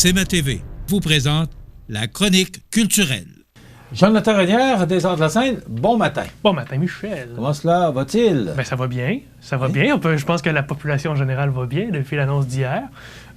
CMA TV vous présente la chronique culturelle. Jonathan Renière, des Arts de la Seine, bon matin. Bon matin, Michel. Comment cela va-t-il? Ben, ça va bien, bien. Je pense que la population en général va bien depuis l'annonce d'hier.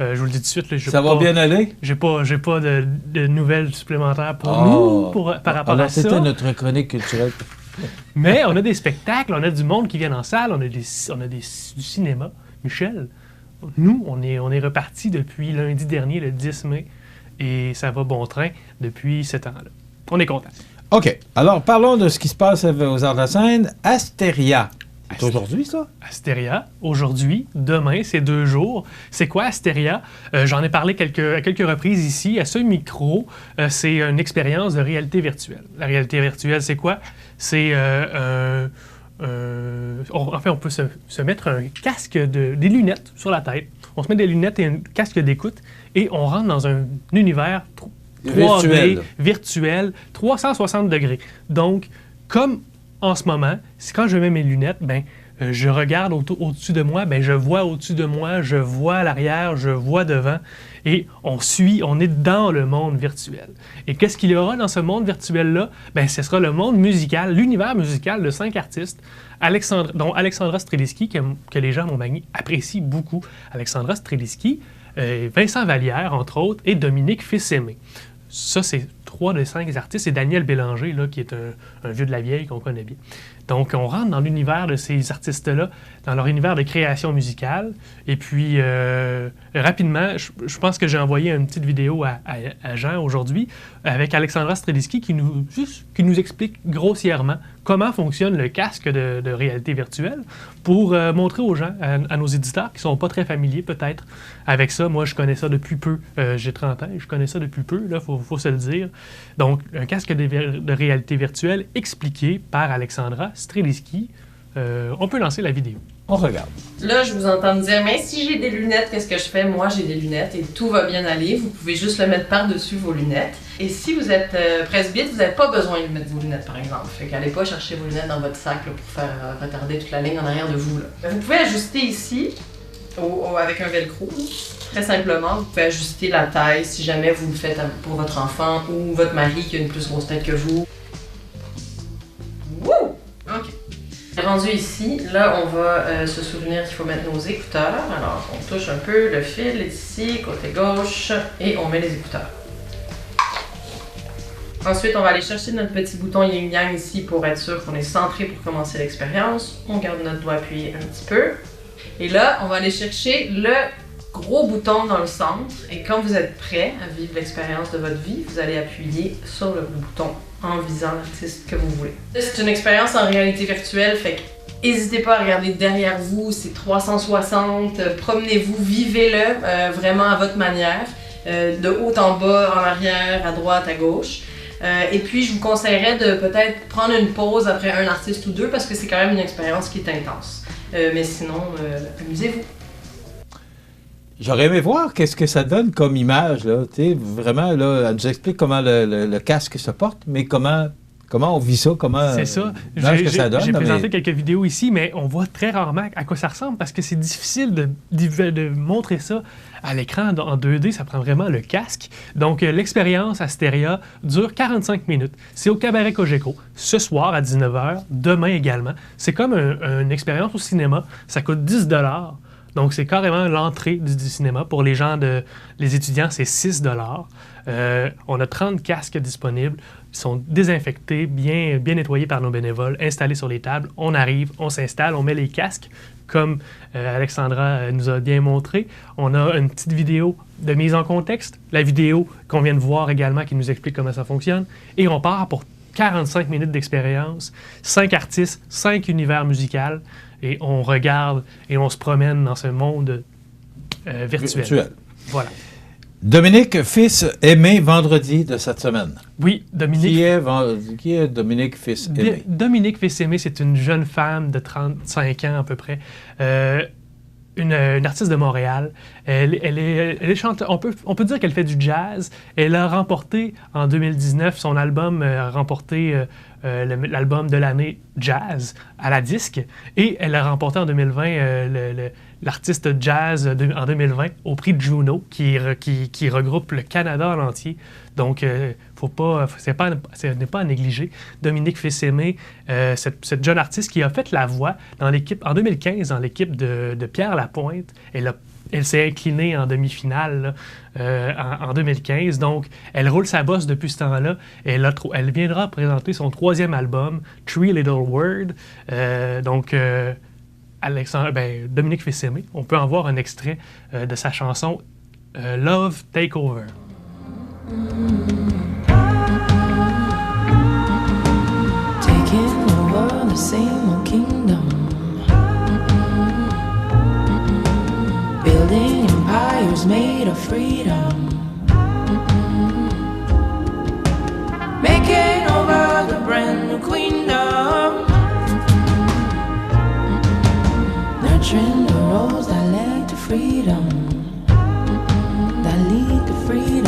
Je vous le dis tout de suite. Là, ça va bien aller? J'ai pas de nouvelles supplémentaires pour nous par rapport à ça. C'était notre chronique culturelle. Mais on a des spectacles, on a du monde qui vient en salle, on a du cinéma. Michel, nous, on est repartis depuis lundi dernier, le 10 mai, et ça va bon train depuis ce temps-là. On est content. OK. Alors, parlons de ce qui se passe aux Arts de la Seine. Astéria. C'est aujourd'hui, ça? Astéria, aujourd'hui, demain, c'est 2 jours. C'est quoi Astéria? J'en ai parlé à quelques reprises ici. À ce micro, c'est une expérience de réalité virtuelle. La réalité virtuelle, c'est quoi? C'est on peut se mettre un casque, des lunettes sur la tête. On se met des lunettes et un casque d'écoute et on rentre dans un univers 3D, virtuel, 360 degrés. Donc, comme en ce moment, quand je mets mes lunettes, je regarde au-dessus de moi, je vois au-dessus de moi, je vois à l'arrière, je vois devant, et on est dans le monde virtuel. Et qu'est-ce qu'il y aura dans ce monde virtuel-là? Ce sera le monde musical, l'univers musical de 5 artistes, dont Alexandra Streliski, que les gens à Montmagny apprécient beaucoup. Alexandra Streliski, Vincent Vallière, entre autres, et Dominique Fils-Aimé. Ça, c'est 3 des 5 artistes. Et Daniel Bélanger, là, qui est un vieux de la vieille qu'on connaît bien. Donc, on rentre dans l'univers de ces artistes-là, dans leur univers de création musicale. Et puis, rapidement, je pense que j'ai envoyé une petite vidéo à Jean aujourd'hui avec Alexandra Streliski qui nous explique grossièrement comment fonctionne le casque de réalité virtuelle pour montrer aux gens, à nos éditeurs qui ne sont pas très familiers peut-être avec ça. Moi, je connais ça depuis peu. J'ai 30 ans, je connais ça depuis peu, il faut se le dire. Donc, un casque de réalité virtuelle expliqué par Alexandra Streliski. On peut lancer la vidéo. On regarde. Là, je vous entends me dire, mais si j'ai des lunettes, qu'est-ce que je fais? Moi, j'ai des lunettes et tout va bien aller. Vous pouvez juste le mettre par-dessus vos lunettes. Et si vous êtes presbyte, vous n'avez pas besoin de mettre vos lunettes, par exemple. Fait qu'allez pas chercher vos lunettes dans votre sac là, pour faire retarder toute la ligne en arrière de vous. Là. Vous pouvez ajuster ici, avec un velcro, très simplement. Vous pouvez ajuster la taille si jamais vous le faites pour votre enfant ou votre mari qui a une plus grosse tête que vous. Wouh! OK. Rendu ici, là, on va se souvenir qu'il faut mettre nos écouteurs. Alors, on touche un peu, le fil est ici, côté gauche, et on met les écouteurs. Ensuite, on va aller chercher notre petit bouton yin-yang ici pour être sûr qu'on est centré pour commencer l'expérience. On garde notre doigt appuyé un petit peu. Et là, on va aller chercher le gros bouton dans le centre. Et quand vous êtes prêt à vivre l'expérience de votre vie, vous allez appuyer sur le bouton en visant l'artiste que vous voulez. C'est une expérience en réalité virtuelle, fait que n'hésitez pas à regarder derrière vous, c'est 360, promenez-vous, vivez-le vraiment à votre manière, de haut en bas, en arrière, à droite, à gauche. Et puis je vous conseillerais de peut-être prendre une pause après un artiste ou deux parce que c'est quand même une expérience qui est intense. Mais sinon, amusez-vous. J'aurais aimé voir qu'est-ce que ça donne comme image, là. Tu sais, vraiment, là, elle nous explique comment le casque se porte, mais comment on vit ça, c'est ça. J'ai présenté quelques vidéos ici, mais on voit très rarement à quoi ça ressemble parce que c'est difficile de montrer ça à l'écran en 2D. Ça prend vraiment le casque. Donc, l'expérience Astéria dure 45 minutes. C'est au Cabaret Cogeco, ce soir à 19h, demain également. C'est comme une expérience au cinéma. Ça coûte 10 $. Donc, c'est carrément l'entrée du cinéma. Pour les étudiants, c'est 6 $. On a 30 casques disponibles. Ils sont désinfectés, bien nettoyés par nos bénévoles, installés sur les tables. On arrive, on s'installe, on met les casques, comme Alexandra nous a bien montré. On a une petite vidéo de mise en contexte, la vidéo qu'on vient de voir également qui nous explique comment ça fonctionne. Et on part pour 45 minutes d'expérience, 5 artistes, 5 univers musicaux. Et on regarde et on se promène dans ce monde virtuel. Voilà. Dominique Fils-Aimé, vendredi de cette semaine. Oui, Dominique. Qui est Dominique Fils-Aimé? Dominique Fils-Aimé, c'est une jeune femme de 35 ans à peu près. Une artiste de Montréal. Elle est chanteuse. On peut dire qu'elle fait du jazz. Elle a remporté en 2019 son album, l'album de l'année jazz à la disque. Et elle a remporté en 2020 l'artiste jazz en 2020 au prix Juno, qui regroupe le Canada en entier. Donc, ce n'est pas à négliger. Dominique Fils-Aimé, cette jeune artiste qui a fait la voix en 2015 dans l'équipe de Pierre Lapointe. Elle s'est inclinée en demi-finale en 2015. Donc, elle roule sa bosse depuis ce temps-là. Elle viendra présenter son 3e album, Three Little Words. Dominique Fils-Aimé, on peut en voir un extrait de sa chanson Love Takeover. Taking over the same old kingdom, building empires made of freedom, making over the brand new queendom, nurturing the roads that lead to freedom, that lead to freedom.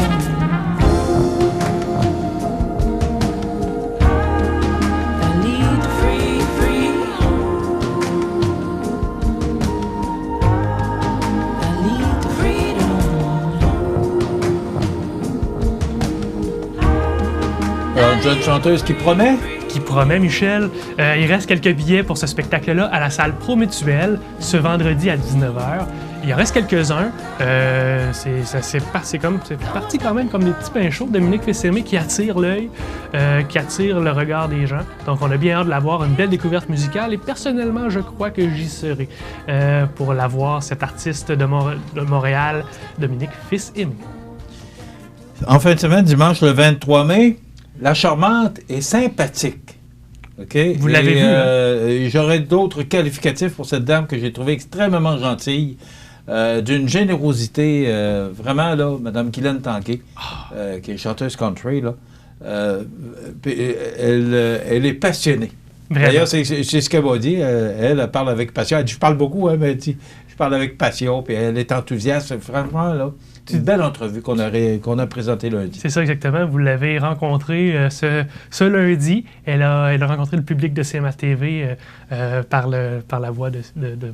Une jeune chanteuse qui promet? Qui promet, Michel. Il reste quelques billets pour ce spectacle-là à la salle Promutuelle ce vendredi à 19h. Il en reste quelques-uns. C'est parti quand même comme des petits pains chauds. Dominique Fils-Aimé qui attire l'œil, qui attire le regard des gens. Donc, on a bien hâte de la voir, une belle découverte musicale. Et personnellement, je crois que j'y serai pour la voir, cet artiste de Montréal, Dominique Fils-Aimé. En fin de semaine, dimanche le 23 mai, La Charmante est sympathique. Okay? Vous l'avez vu, j'aurais d'autres qualificatifs pour cette dame que j'ai trouvée extrêmement gentille, d'une générosité, vraiment, là, Mme Guylaine Tanguay, qui est chanteuse country, là. Elle est passionnée. Vraiment. D'ailleurs, c'est ce qu'elle m'a dit. Elle parle avec passion. Elle dit, je parle beaucoup, hein, mais elle dit, je parle avec passion, puis elle est enthousiaste. Franchement, là, c'est une belle entrevue qu'on a présentée lundi. C'est ça, exactement. Vous l'avez rencontrée ce lundi. Elle a rencontré le public de CMA TV par la voix de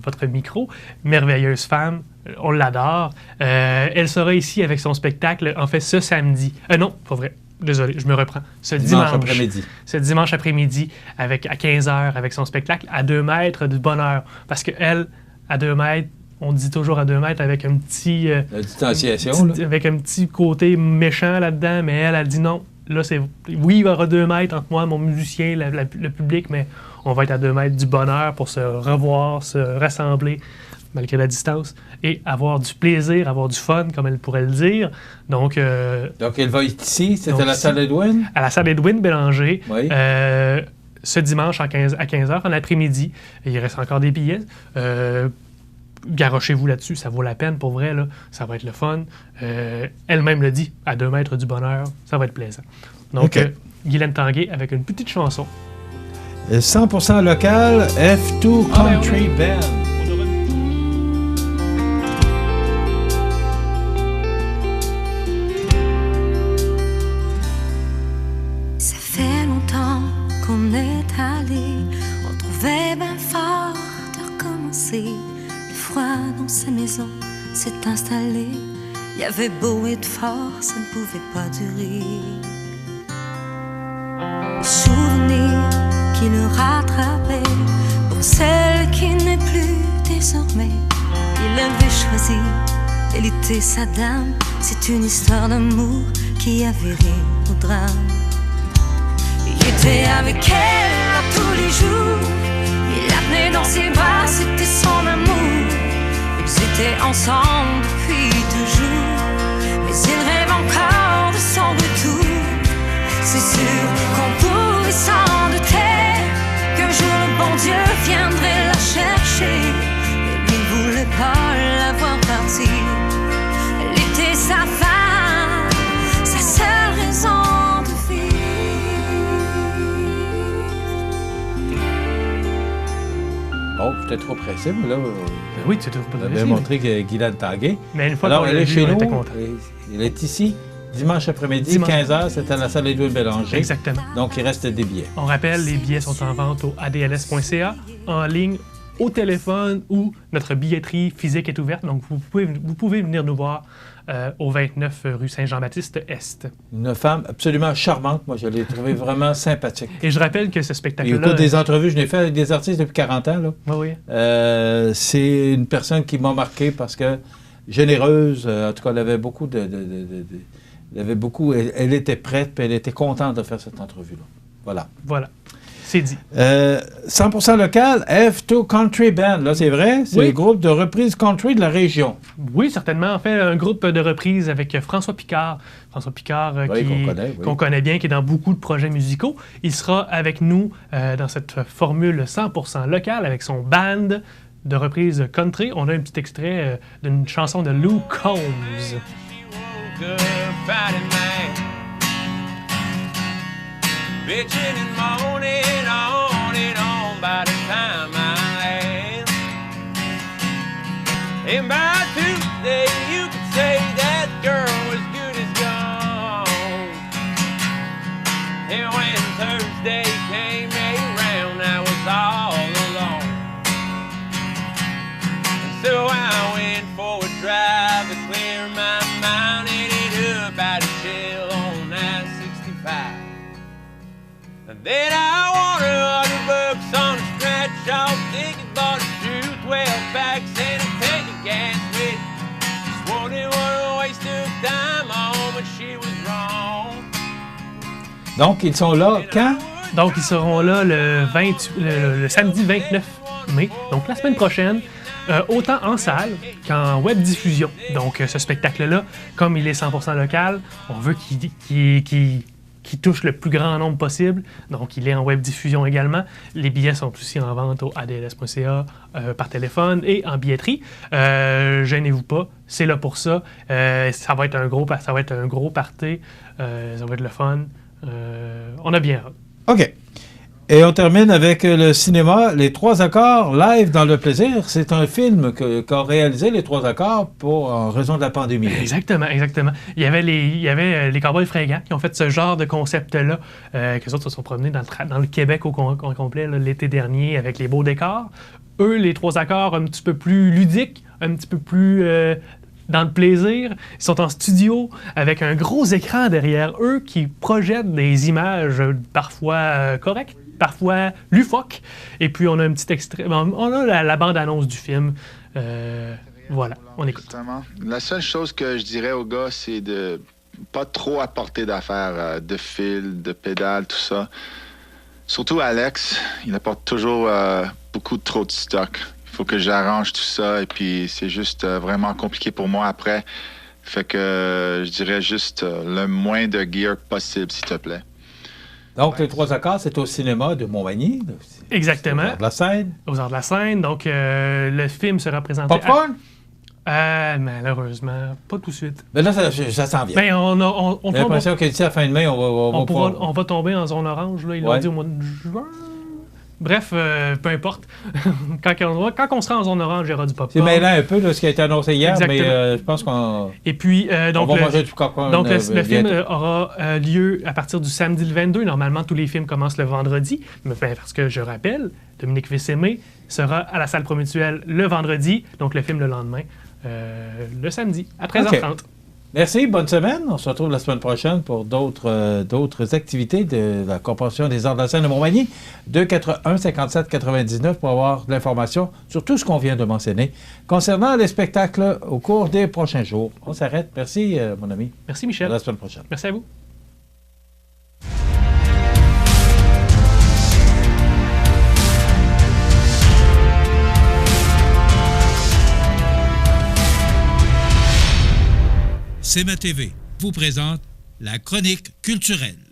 votre micro. Merveilleuse femme. On l'adore. Elle sera ici avec son spectacle, en fait, ce samedi. Non, pas vrai. Désolé, je me reprends. Ce dimanche après-midi. Ce dimanche après-midi, à 15h, avec son spectacle à 2 mètres du bonheur. Parce qu'elle, à 2 mètres, on dit toujours à 2 mètres avec un petit... la distanciation, là. Avec un petit côté méchant là-dedans, mais elle a dit non. Là, oui, il y aura 2 mètres entre moi, mon musicien, le public, mais on va être à 2 mètres du bonheur pour se revoir, se rassembler, malgré la distance, et avoir du plaisir, avoir du fun, comme elle pourrait le dire. Donc elle va être ici, c'est à la salle Edwin? À la salle Edwin Bélanger. Oui. Ce dimanche à 15h en après-midi. Il reste encore des billets. Garochez-vous là-dessus, ça vaut la peine pour vrai, là. Ça va être le fun. Elle-même le dit, à 2 mètres du bonheur, ça va être plaisant. Donc, Guylaine Tanguay avec une petite chanson. 100% local, F2 Country Band. Ça fait longtemps qu'on est allé, on trouvait bien fort de recommencer. Dans sa maison s'est installé. Il y avait beau et de fort, ça ne pouvait pas durer. Le souvenir qui le rattrapait, pour celle qui n'est plus désormais. Il avait choisi, elle était sa dame. C'est une histoire d'amour qui a viré au drame. Il était avec elle à tous les jours. Il la tenait dans ses bras, c'était son amour. Ils étaient ensemble depuis toujours, mais il rêve encore de son retour. C'est sûr qu'on pouvait s'en douter qu'un jour le bon Dieu viendrait la chercher. Mais lui ne voulait pas la voir partir. Elle était sa femme, sa seule raison de vivre. Oh, j'étais trop pressé, mais là... Oui, tu trouves pas de On avait montré que Guylaine Tanguay. Mais une fois alors, elle est chez nous. Elle est ici, dimanche après-midi, 15h, c'est à la salle Edouard Bélanger. Exactement. Donc, il reste des billets. On rappelle, les billets sont en vente au adls.ca, en ligne au téléphone ou notre billetterie physique est ouverte. Donc, vous pouvez venir nous voir au 29 rue Saint-Jean-Baptiste-Est. Une femme absolument charmante. Moi, je l'ai trouvée vraiment sympathique. Et je rappelle que ce spectacle-là... Écoute, des entrevues, je l'ai fait avec des artistes depuis 40 ans. Là. Oui. C'est une personne qui m'a marqué parce que généreuse, en tout cas, elle avait beaucoup elle était prête, puis elle était contente de faire cette entrevue-là. Voilà. C'est dit. 100% local, F2 Country Band, là, c'est vrai? C'est le groupe de reprise country de la région. Oui, certainement. En fait, un groupe de reprise avec François Picard. Qu'on connaît bien, qui est dans beaucoup de projets musicaux. Il sera avec nous dans cette formule 100% locale avec son band de reprise country. On a un petit extrait d'une chanson de Lou Combs. Bitching and moaning on and on by the time I land. And by Tuesday you could say that girl was good as gone. And when Thursday came around I was all alone. And so I went for a drive to clear my mind and ended up at a chill on I-65. Then I wanted $100 on a scratch-off ticket, bought a shoe, 12 packs, and a tank of gas with it. Swore it was a waste of time, oh, but she was wrong. Donc, ils sont là quand? Donc, ils seront là le samedi 29 mai, donc la semaine prochaine, autant en salle qu'en web diffusion. Donc, ce spectacle-là, comme il est 100% local, on veut qui touche le plus grand nombre possible. Donc, il est en web diffusion également. Les billets sont aussi en vente au adls.ca par téléphone et en billetterie. Gênez-vous pas, c'est là pour ça. Ça va être un gros party. Ça va être le fun. On a bien hâte. OK. Et on termine avec le cinéma, Les Trois Accords, live dans le plaisir. C'est un film qu'a réalisé Les Trois Accords en raison de la pandémie. Exactement. Il y avait les Cowboys fringants qui ont fait ce genre de concept-là. Qu'eux autres se sont promenés dans le Québec au complet l'été dernier avec les beaux décors. Eux, Les Trois Accords, un petit peu plus ludiques, un petit peu plus... dans le plaisir. Ils sont en studio avec un gros écran derrière eux qui projette des images parfois correctes, parfois loufoques. Et puis, on a un petit extrait. On a la bande-annonce du film. Voilà, on écoute. Justement. La seule chose que je dirais aux gars, c'est de pas trop apporter d'affaires, de fil, de pédales, tout ça. Surtout Alex, il apporte toujours beaucoup trop de stock. Il faut que j'arrange tout ça et puis c'est juste vraiment compliqué pour moi après. Fait que je dirais juste le moins de gear possible, s'il te plaît. Donc, Les Trois Accords, c'est au cinéma de Montmagny. Exactement. Aux Arts de la Scène. Aux Arts de la Scène. Donc, le film sera présenté... Popcorn? Malheureusement, pas tout de suite. Mais là, ça s'en vient. Ben, on J'ai l'impression que d'ici à la fin de mai, on va tomber en zone orange. Là, ils l'ont dit au mois de juin. Bref, peu importe. Quand on sera en zone orange, il y aura du popcorn. C'est mêlant un peu de ce qui a été annoncé hier, exactement. Mais je pense qu'on Et puis, on va manger du popcorn. Donc, le film aura lieu à partir du samedi le 22. Normalement, tous les films commencent le vendredi. Mais parce que je rappelle, Dominique Fils-Aimé sera à la salle Promutuelle le vendredi, donc le film le lendemain, le samedi, à 13h30. Okay. Merci, bonne semaine. On se retrouve la semaine prochaine pour d'autres activités de la Corporation des Arts de la Scène de Montmagny. 281-57-99 pour avoir de l'information sur tout ce qu'on vient de mentionner concernant les spectacles au cours des prochains jours. On s'arrête. Merci, mon ami. Merci, Michel. À la semaine prochaine. Merci à vous. CMA TV vous présente la chronique culturelle.